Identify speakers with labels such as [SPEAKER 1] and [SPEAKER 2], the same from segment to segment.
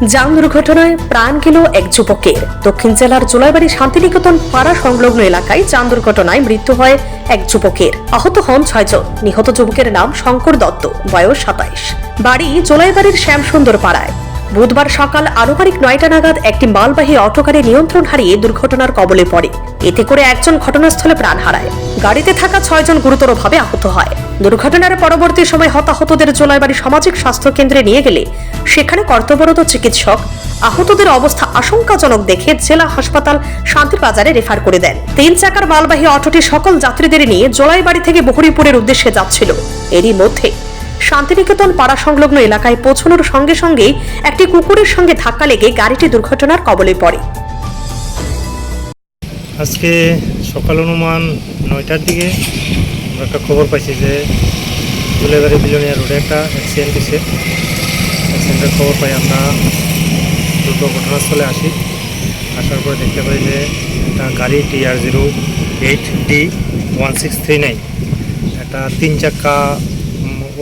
[SPEAKER 1] যান দুর্ঘটনায় প্রাণ গেল এক যুবকের। দক্ষিণ জেলার জোলাইবাড়ি শান্তিনিকেতন পাড়া সংলগ্ন এলাকায় যান দুর্ঘটনায় মৃত্যু হয় এক যুবকের। আহত হন 6 জন। নিহত যুবকের নাম শঙ্কর দত্ত, বয়স 27, বাড়ি জোলাইবাড়ির শ্যামসুন্দর পাড়ায়। বুধবার সকাল আনুমানিক 9টা নাগাদ একটি মালবাহী অটোগাড়ি নিয়ন্ত্রণ হারিয়ে দুর্ঘটনার কবলে পড়ে। এতে করে একজন ঘটনাস্থলে প্রাণ হারায়। গাড়িতে থাকা 6 জন গুরুতরভাবে আহত হয়। দুর্ঘটনার পরবর্তী সময় হতাহতদের জোলাইবাড়ি সামাজিক স্বাস্থ্য কেন্দ্রে নিয়ে গেলে সেখানে কর্তব্যরত চিকিৎসক আহতদের অবস্থা আশঙ্কাজনক দেখে জেলা হাসপাতাল শান্তিবাজারে রেফার করে দেন। 3 চাকার মালবাহী অটোটি সকল যাত্রীদের নিয়ে জোলাইবাড়ি থেকে বহরীপুরের উদ্দেশ্যে যাচ্ছিল। এরই মধ্যে শান্তিনিকেতন পাড়া সংলগ্ন এলাকায় পৌঁছানোর সঙ্গে সঙ্গেই একটি কুকুরের সঙ্গে ধাক্কা লেগে গাড়িটি দুর্ঘটনার কবলে পড়ে।
[SPEAKER 2] আজকে সকাল অনুমান 9টার দিকে আমরা একটা খবর পাইছি যে জোলাইবাড়ি বিলোনিয়া রোডে একটা অ্যাক্সিডেন্ট হয়েছে। অ্যাক্সিডেন্টের খবর পাই আমরা দ্রুত ঘটনাস্থলে আসি। আসার পরে দেখতে পাই যে একটা গাড়ি TR08D1639, একটা 3 চাকা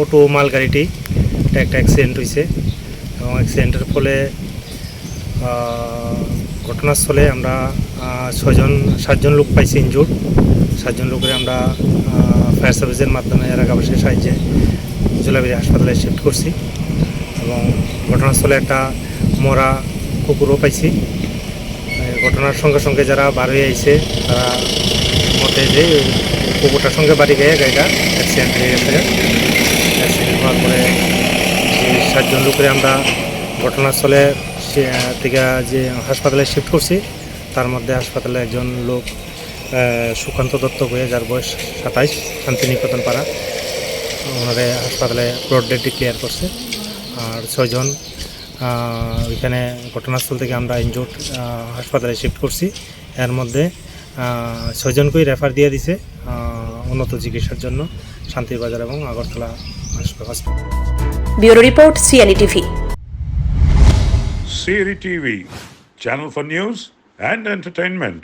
[SPEAKER 2] অটো মাল গাড়িটি একটা অ্যাক্সিডেন্ট হয়েছে এবং অ্যাক্সিডেন্টের ফলে ঘটনাস্থলে আমরা 7 জন লোক পাইছি ইনজুর্ড। 7 জন লোকের আমরা ফায়ার সার্ভিসের মাধ্যমে এলাকাবাসীর সাহায্যে জোলাইবাড়ি হাসপাতালে শিফট করছি এবং ঘটনাস্থলে একটা মরা কুকুরও পাইছি। ঘটনার সঙ্গে সঙ্গে যারা বার হয়ে আইছে তারা মতে যে কুকুরটার সঙ্গে বাড়ি গিয়ে গাড়িটা অ্যাক্সিডেন্ট হয়ে গেছে। অ্যাক্সিডেন্ট হওয়ার পরে যে 7 জন লোকের আমরা ঘটনাস্থলে থেকে যে হাসপাতালে শিফট করছি, তার মধ্যে হাসপাতালে একজন লোক সুকান্ত দত্ত হয়ে, যার বয়স 27, শান্তিনিকেতন পাড়া, ওনারে হাসপাতালে ব্রড ডেড ডিক্লেয়ার করছে। আর 6 জন ওইখানে ঘটনাস্থল থেকে আমরা ইনজুর্ড হাসপাতালে শিফট করছি। এর মধ্যে 6 জনকেই রেফার দিয়ে দিছে উন্নত চিকিৎসার জন্য শান্তিবাজার এবং আগরতলা হাসপাতাল।
[SPEAKER 1] Bureau report, CNE TV.
[SPEAKER 3] CNE TV, channel for news and entertainment.